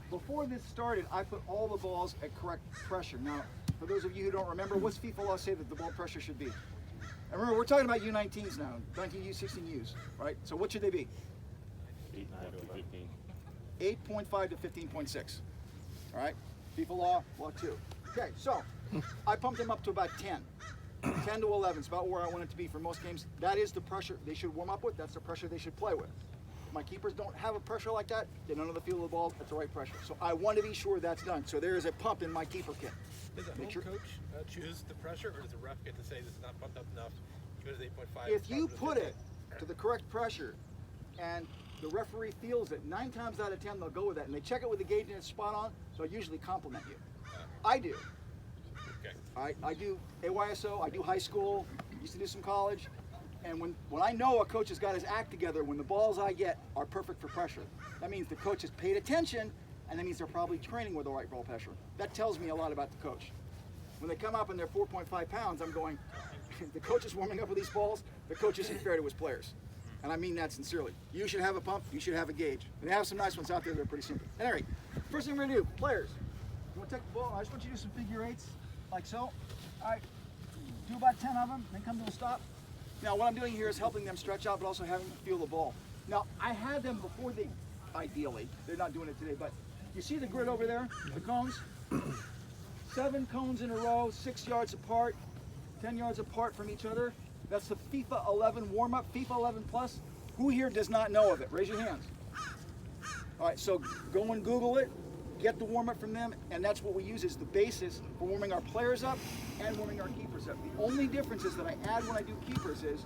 before this started, I put all the balls at correct pressure. Now, for those of you who don't remember, what's FIFA law say that the ball pressure should be? And remember, we're talking about U19s now, 19U, 16Us, right? So what should they be? 8.5 to 15.6. All right? FIFA law 2. Okay, so I pumped them up to about 10. 10 to 11 is about where I want it to be for most games. That is the pressure they should warm up with. That's the pressure they should play with. If my keepers don't have a pressure like that, they don't know the feel of the ball at the right pressure. So I want to be sure that's done. So there is a pump in my keeper kit. Does the home coach choose the pressure, or does the ref get to say this is not pumped up enough? Go to 8.5. If you put it to the correct pressure and the referee feels it, 9 times out of 10 they'll go with that, and they check it with the gauge and it's spot on. So I usually compliment you. I do. Okay. I do AYSO, I do high school, used to do some college, and when I know a coach has got his act together, when the balls I get are perfect for pressure, that means the coach has paid attention, and that means they're probably training with the right ball pressure. That tells me a lot about the coach. When they come up and they're 4.5 pounds, I'm going, the coach is warming up with these balls, the coach isn't fair to his players. And I mean that sincerely. You should have a pump, you should have a gauge. And they have some nice ones out there that are pretty simple. At any rate, first thing we're gonna do, players, you wanna take the ball, I just want you to do some figure eights, like so. All right, do about 10 of them, then come to a stop. Now what I'm doing here is helping them stretch out, but also having them feel the ball. Now I had them before they, ideally, they're not doing it today, but you see the grid over there, the cones? 7 cones in a row, 6 yards apart, 10 yards apart from each other. That's the FIFA 11 warm-up, FIFA 11 Plus. Who here does not know of it? Raise your hands. All right, so go and Google it, get the warm-up from them, and that's what we use as the basis for warming our players up and warming our keepers up. The only difference is that I add when I do keepers is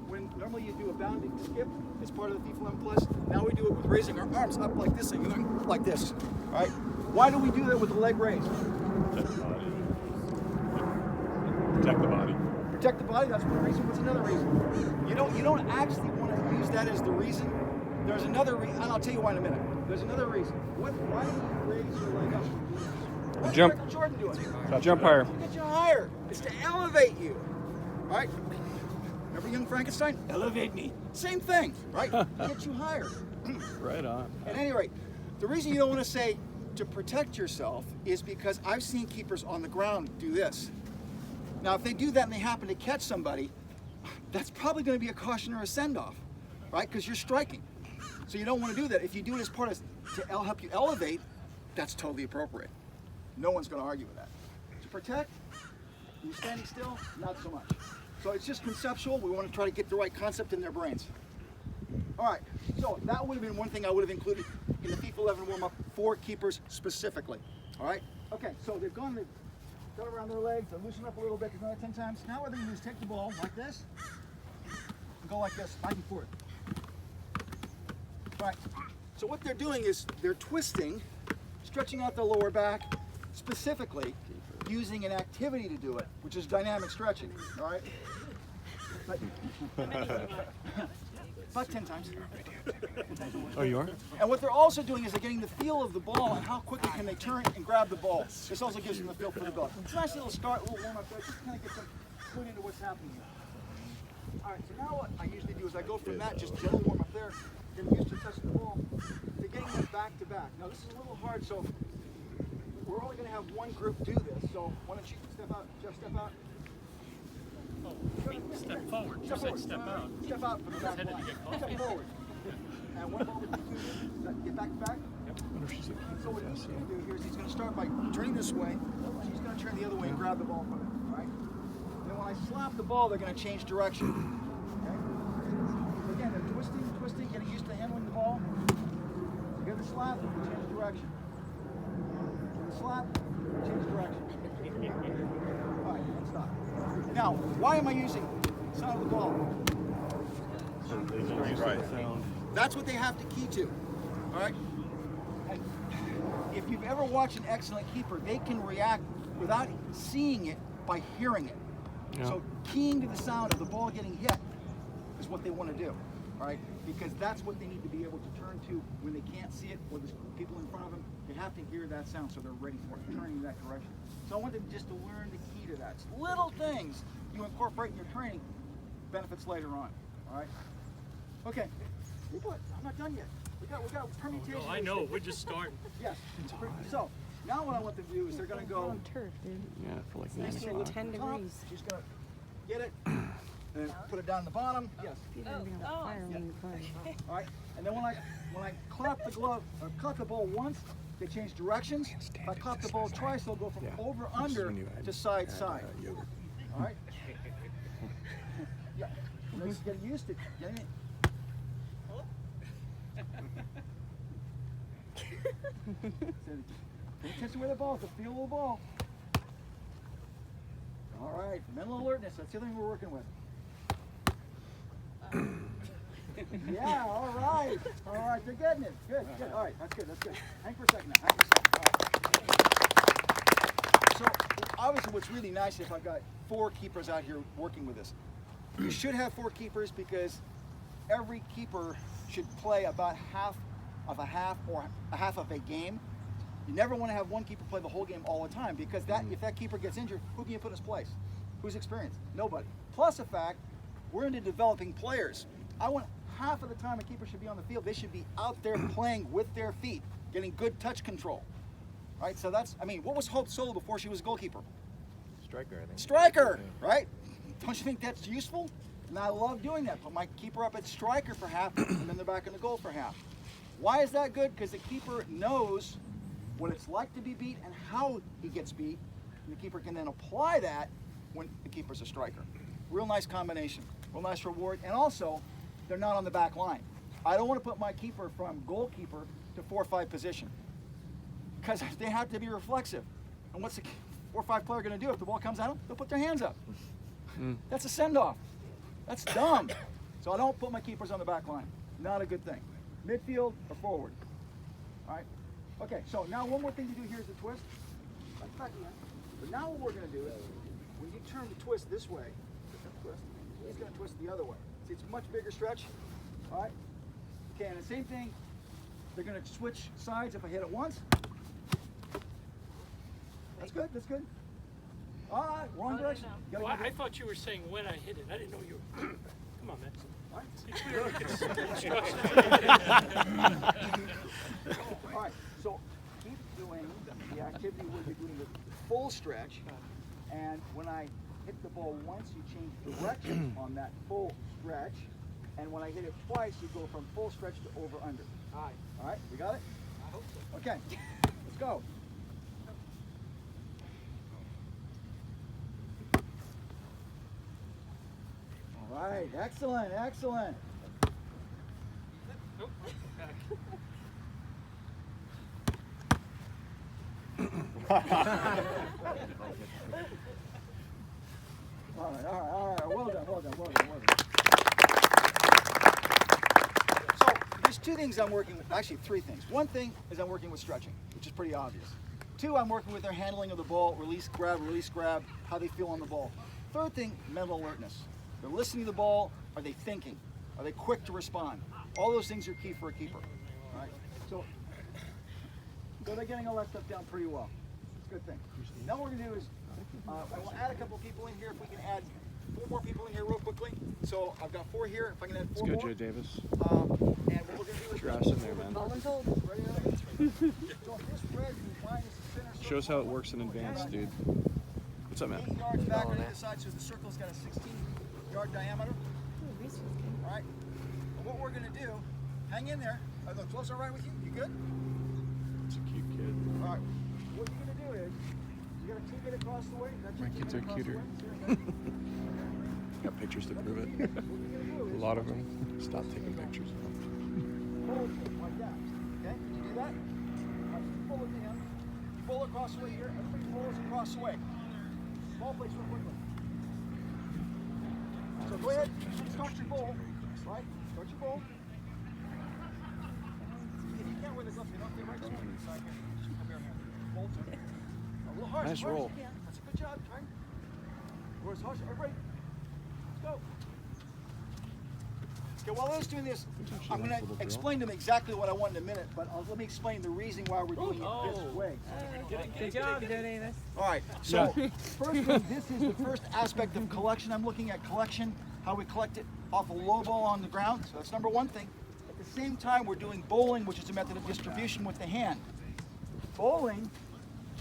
when normally you do a bounding skip as part of the FIFA 11 Plus, now we do it with raising our arms up like this, and going like this. All right? Why do we do that with the leg raised? Protect the body. Protect the body, that's one reason. What's another reason? You don't actually want to use that as the reason. There's another reason, and I'll tell you why in a minute. There's another reason. Why do you raise your leg up? What's Jump. Michael Jordan doing? Jump higher. To get you higher. It's to elevate you. All right? Remember young Frankenstein? Elevate me. Same thing, right? Get you higher. Right on. At any rate, the reason you don't want to say to protect yourself is because I've seen keepers on the ground do this. Now, if they do that and they happen to catch somebody, that's probably going to be a caution or a send-off, right? Because you're striking. So you don't want to do that. If you do it as part of to help you elevate, that's totally appropriate. No one's going to argue with that. To protect, you standing still, not so much. So it's just conceptual. We want to try to get the right concept in their brains. All right, so that would have been one thing I would have included in the FIFA 11 warm-up for keepers specifically. All right? Okay, so they've gone around their legs, they loosen up a little bit, another 10 times. Now what they're going to do is take the ball like this, and go like this, back and forth. All right, so what they're doing is they're twisting, stretching out the lower back, specifically using an activity to do it, which is dynamic stretching, all right? About 10 times. Oh, you are? And what they're also doing is they're getting the feel of the ball and how quickly can they turn and grab the ball. This also gives them the feel for the ball. It's a nice little start, a little warm-up there, just kind of get them clued into what's happening here. All right, so now what I usually do is I go from that just general warm-up there, getting used to touching the ball, to getting them back-to-back. Now this is a little hard, so we're only going to have one group do this. So why don't you step out, Jeff, step out. Step forward. Step forward. Step out. Step out for the back line. Step forward. And one ball with the get back to back. So what he's going to do here is he's going to start by turning this way. He's going to turn the other way and grab the ball from it. All right? Then when I slap the ball, they're going to change direction. Okay? So again, they're twisting, getting used to handling the ball. So get the slap, change direction. The slap, change direction. All right, and stop. Now, why am I using sound of the ball? Right. That's what they have to key to. All right? And if you've ever watched an excellent keeper, they can react without seeing it by hearing it. Yeah. So keying to the sound of the ball getting hit is what they want to do. All right? Because that's what they need to be able to turn to when they can't see it or there's people in front of them. They have to hear that sound so they're ready for it, turning in that direction. So I want them just to learn the key to that. It's little things you incorporate in your training, benefits later on. All right? Okay. I'm not done yet. We got permutations. I know. We're just starting. Yes. So now what I want them to do is they're going to go. On turf, dude. Yeah, for like Nice minutes. and 10 degrees. She's going to get it and put it down the bottom. Yes. You're gonna be on fire when you climb. All right. And then when I clap the glove or clap the ball once, they change directions. If I clap the ball twice, they'll go from over under to side side. All right. Yeah. Let's get used to it. Get it? Pay attention where the ball is, the feel of the ball. All right, mental alertness, that's the other thing we're working with. Yeah, all right, they're getting it. Good, good, all right, that's good. Hang for a second now, So, obviously what's really nice if I've got 4 keepers out here working with this. You should have 4 keepers because every keeper should play about half of a game. You never want to have one keeper play the whole game all the time because if that keeper gets injured, who can you put in his place? Who's experienced? Nobody. Plus the fact, we're into developing players. I want half of the time a keeper should be on the field. They should be out there playing with their feet, getting good touch control. Right? So what was Hope Solo before she was a goalkeeper? Striker, I think. Striker, right? Don't you think that's useful? And I love doing that. Put my keeper up at striker for half, and then they're back in the goal for half. Why is that good? Because the keeper knows what it's like to be beat and how he gets beat. And the keeper can then apply that when the keeper's a striker. Real nice combination, real nice reward. And also, they're not on the back line. I don't want to put my keeper from goalkeeper to 4-5 position because they have to be reflexive. And what's the 4-5 player going to do if the ball comes at them? They'll put their hands up. That's a send-off. That's dumb. So I don't put my keepers on the back line. Not a good thing. Midfield or forward. All right. Okay, so now one more thing to do here is the twist. But now what we're going to do is, when you turn the twist this way, he's going to twist the other way. See, it's a much bigger stretch. All right. Okay, and the same thing, they're going to switch sides if I hit it once. That's good, that's good. All right, wrong direction. Well, I thought you were saying when I hit it. I didn't know you were. Come on, man. All right. It's clear. All right, so keep doing the activity where you're doing the full stretch, and when I hit the ball once, you change direction on that full stretch, and when I hit it twice, you go from full stretch to over under. All right, we got it? I hope so. Okay, let's go. All right, excellent, excellent. Nope. Back. All right. Well done. So there's 2 things I'm working with, actually 3 things. One thing is I'm working with stretching, which is pretty obvious. 2, I'm working with their handling of the ball, release, grab, how they feel on the ball. 3rd thing, mental alertness. They're listening to the ball. Are they thinking? Are they quick to respond? All those things are key for a keeper. All right. So they're getting all that stuff down pretty well. It's a good thing. Now what we're going to do is we'll add a couple people in here. If we can add 4 more people in here real quickly. So I've got 4 here. If I can add 4 Let's more. go, Jay Davis. And what we're going to do is Trash in there, man. Ball and hold. So if this red line is the center circle, Shows how it works in advance, dude. What's up, man? 8 yards back on either side, so the circle's got a 16-yard diameter. All right. And what we're going to do, hang in there. Are the gloves all right with you? You good? It's a cute kid. All right. What you're going to do is, you're going to take it across the way. That's My your kids take are it across the cuter. way. Got pictures to prove it. What you're going to do A is lot of them. Stop taking pictures. hold it like that. Okay? Can you do that? All right, you pull it to him. You pull across the way here. Everybody pulls across the way. Ball plays real quickly. So go ahead, start your bowl. Right? Start your bowl. If you can't wear the gloves, you don't get right to the side here. Come here. Bowl to it. A little harsh. Nice harsh. roll. That's a good job, Trey. Where's harsh? Everybody, let's go. Okay, while I was doing this, I'm going to explain to them exactly what I want in a minute, but let me explain the reason why we're doing it this way. Good job, Joe Davis. All right, so first thing, this is the first aspect of collection. I'm looking at collection, how we collect it off a low ball on the ground. So that's number 1 thing. At the the same time, we're doing bowling, which is a method of distribution with the hand. Bowling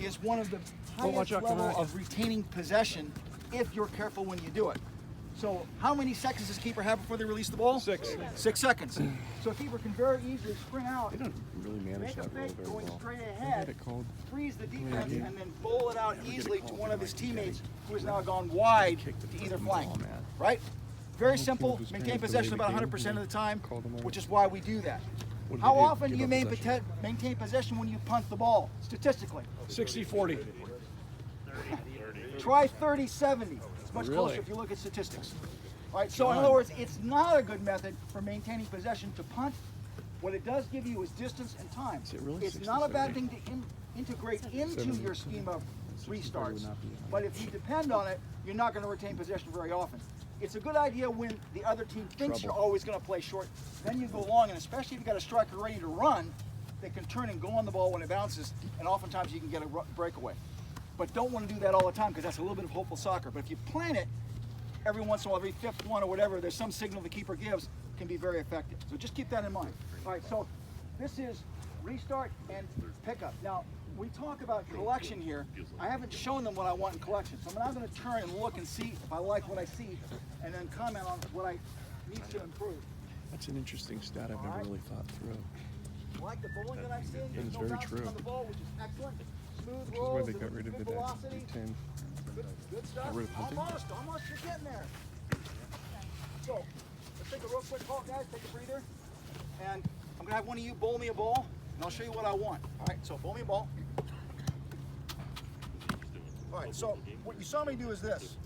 is one of the highest level of retaining possession if you're careful when you do it. So how many seconds does a keeper have before they release the ball? 6. 6 seconds. So a keeper can very easily sprint out, They don't really manage make a that role fake very going well. straight They had ahead, it called. freeze the defense, idea. and then bowl it out Never get it easily to called one for of his like getting teammates it. who has now gone wide Kick the to either fucking flank. ball, man. Right? Very Whole simple. team was Maintain trying to possession delay about the 100% game, of the time, called them away. which is why we do that. What did How they do? often do Give you up possession? maintain possession when you punt the ball, statistically? 60-40. Try 30-70. It's much Really? closer if you look at statistics. All right, so in other words, it's not a good method for maintaining possession to punt. What it does give you is distance and time. Is it really It's not a bad 60-70? thing to integrate into 70. your scheme of 60-40 would restarts. not be But if you depend on it, you're not going to retain possession very often. It's a good idea when the other team thinks you're always going to play short. Then you go long, and especially if you've got a striker ready to run, they can turn and go on the ball when it bounces, and oftentimes you can get a breakaway. But don't want to do that all the time because that's a little bit of hopeful soccer. But if you plan it, every once in a while, every fifth one or whatever, there's some signal the keeper gives, can be very effective. So just keep that in mind. All right, so this is restart and pickup. Now, we talk about collection here. I haven't shown them what I want in collection. So I'm now going to turn and look and see if I like what I see, and then comment on what I need to improve. That's an interesting stat I've never really thought through. Like the bowling that I've seen, That there's is no very bouncing true. on the ball, which is excellent. Smooth Which is why rolls, they got rid of good it at velocity. D10. Good stuff. Got rid of punting? Almost, you're getting there. So, let's take a real quick halt, guys. Take a breather. And I'm going to have one of you bowl me a ball, and I'll show you what I want. All right, so bowl me a ball. All right, so what you saw me do is this.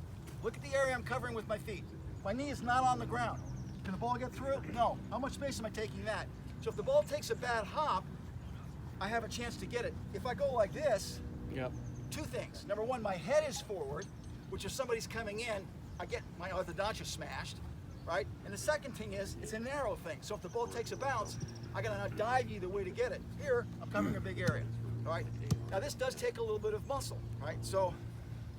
Look at the area I'm covering with my feet. My knee is not on the ground. Can the ball get through? No. How much space am I taking that? So if the ball takes a bad hop, I have a chance to get it. If I go like this, Yep. two things. Number one, my head is forward, which if somebody's coming in, I get my orthodontia smashed, right? And the second thing is, it's a narrow thing. So if the ball takes a bounce, I gotta now dive either way to get it. Here, I'm covering a big area, all right? Now this does take a little bit of muscle, right? So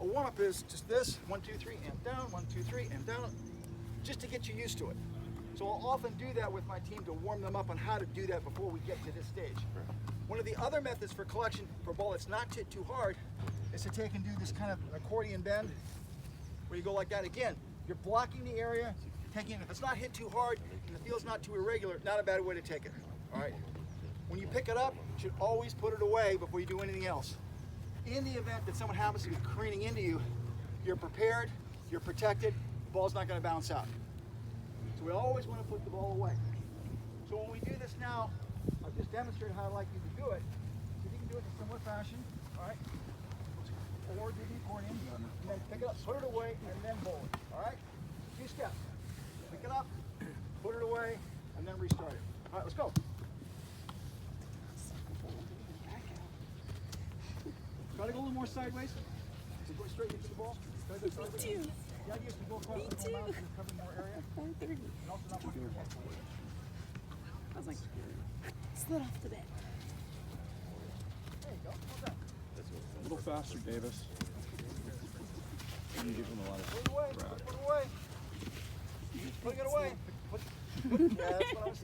a warm-up is just this, 1, 2, 3, and down, 1, 2, 3, and down, just to get you used to it. So I'll often do that with my team to warm them up on how to do that before we get to this stage. One of the other methods for collection for a ball that's not hit too hard is to take and do this kind of accordion bend where you go like that. Again, you're blocking the area, taking it. If it's not hit too hard and the field's not too irregular, not a bad way to take it. All right. When you pick it up, you should always put it away before you do anything else. In the event that someone happens to be careening into you, you're prepared, you're protected, the ball's not going to bounce out. So we always want to put the ball away. So when we do this now, I'll just demonstrate how I'd like you to do it. See if you can do it in a similar fashion, all right? Or do the accordion, and then pick it up, put it away, and then bowl it, all right? 2 steps. Pick it up, put it away, and then restart it. All right, let's go. Try to go a little more sideways. So go straight into the ball. Try to go sideways. too. The idea is to go across Me the too. mouth and cover more area. 4:30. And also not put your head forward. I was like, slid off the bed. There you go. How's that? A little faster, Davis. You give him a lot of Put it away. crap. Put it away. Putting it away. Yeah, that's what I was thinking.